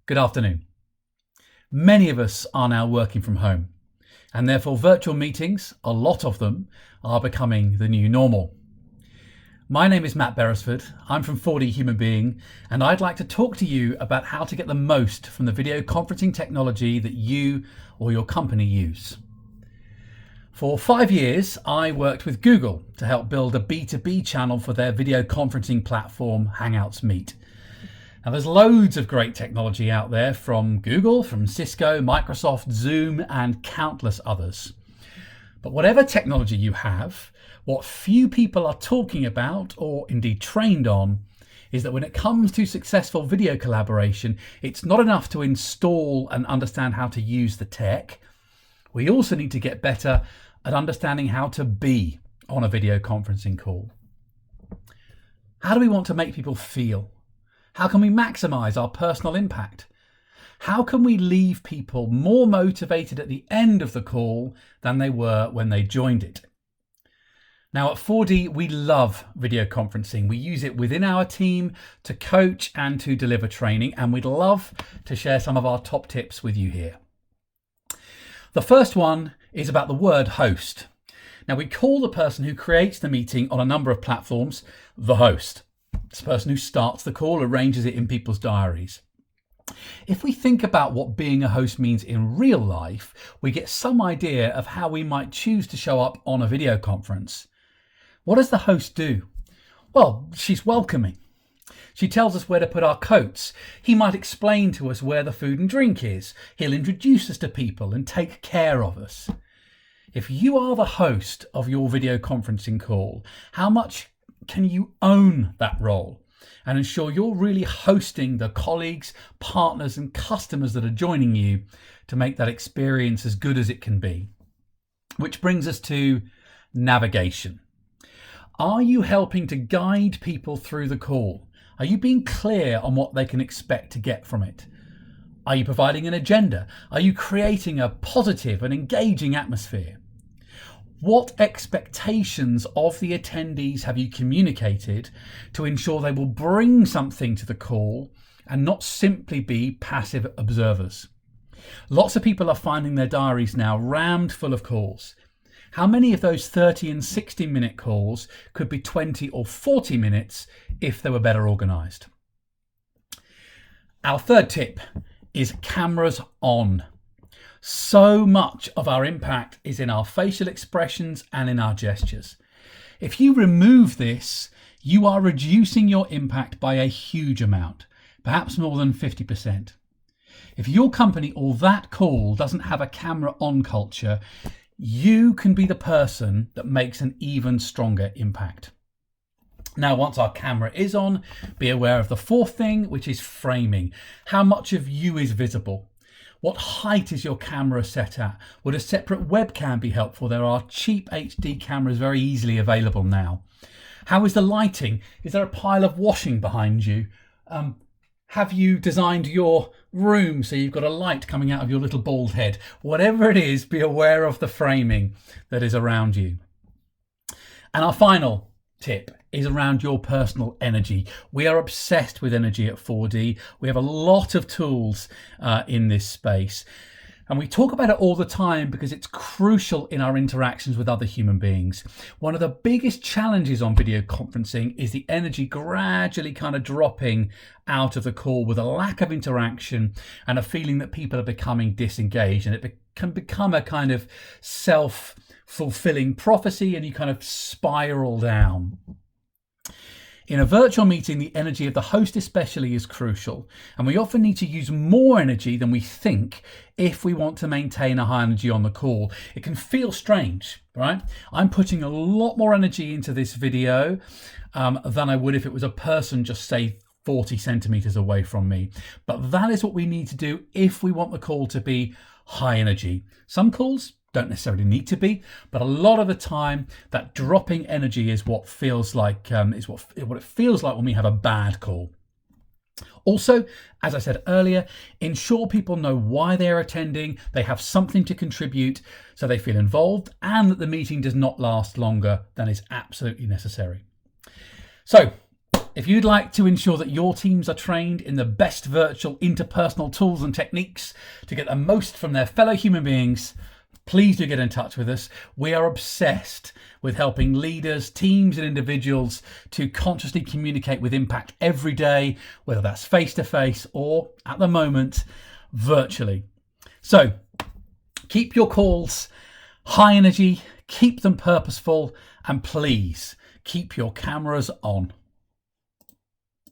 Good afternoon. Many of us are now working from home, and therefore virtual meetings, a lot of them, are becoming the new normal. My name is Matt Beresford. I'm from 4D Human Being, and I'd like to talk to you about how to get the most from the video conferencing technology that you or your company use. For 5 years, I worked with Google to help build a B2B channel for their video conferencing platform, Hangouts Meet. Now, there's loads of great technology out there from Google, from Cisco, Microsoft, Zoom, and countless others. But whatever technology you have, what few people are talking about, or indeed trained on, is that when it comes to successful video collaboration, it's not enough to install and understand how to use the tech. We also need to get better at understanding how to be on a video conferencing call. How do we want to make people feel? How can we maximize our personal impact? How can we leave people more motivated at the end of the call than they were when they joined it? Now at 4D, we love video conferencing. We use it within our team to coach and to deliver training, and we'd love to share some of our top tips with you here. The first one is about the word host. Now we call the person who creates the meeting on a number of platforms the host. It's the person who starts the call, arranges it in people's diaries. If we think about what being a host means in real life, we get some idea of how we might choose to show up on a video conference. What does the host do? Well, she's welcoming. She tells us where to put our coats. He might explain to us where the food and drink is. He'll introduce us to people and take care of us. If you are the host of your video conferencing call, how much can you own that role and ensure you're really hosting the colleagues, partners and customers that are joining you to make that experience as good as it can be? Which brings us to navigation. Are you helping to guide people through the call? Are you being clear on what they can expect to get from it? Are you providing an agenda? Are you creating a positive and engaging atmosphere? What expectations of the attendees have you communicated to ensure they will bring something to the call and not simply be passive observers? Lots of people are finding their diaries now rammed full of calls. How many of those 30 and 60-minute calls could be 20 or 40 minutes if they were better organised? Our third tip is cameras on. So much of our impact is in our facial expressions and in our gestures. If you remove this, you are reducing your impact by a huge amount, perhaps more than 50%. If your company or that call doesn't have a camera on culture, you can be the person that makes an even stronger impact. Now, once our camera is on, be aware of the fourth thing, which is framing. How much of you is visible? What height is your camera set at? Would a separate webcam be helpful? There are cheap HD cameras very easily available now. How is the lighting? Is there a pile of washing behind you? Have you designed your room so you've got a light coming out of your little bald head? Whatever it is, be aware of the framing that is around you. And our final tip is around your personal energy. We are obsessed with energy at 4D. We have a lot of tools in this space. And we talk about it all the time because it's crucial in our interactions with other human beings. One of the biggest challenges on video conferencing is the energy gradually kind of dropping out of the call with a lack of interaction and a feeling that people are becoming disengaged, and it can become a kind of self-fulfilling prophecy and you kind of spiral down. In a virtual meeting, the energy of the host especially is crucial, and we often need to use more energy than we think if we want to maintain a high energy on the call. It can feel strange, right? I'm putting a lot more energy into this video than I would if it was a person just say 40 centimeters away from me. But that is what we need to do if we want the call to be high energy. Some calls don't necessarily need to be, but a lot of the time that dropping energy is what feels like what it feels like when we have a bad call. Also, as I said earlier, ensure people know why they're attending, they have something to contribute so they feel involved, and that the meeting does not last longer than is absolutely necessary. So If you'd like to ensure that your teams are trained in the best virtual interpersonal tools and techniques to get the most from their fellow human beings, please do get in touch with us. We are obsessed with helping leaders, teams and individuals to consciously communicate with impact every day, whether that's face-to-face or, at the moment, virtually. So keep your calls high energy, keep them purposeful, and please keep your cameras on.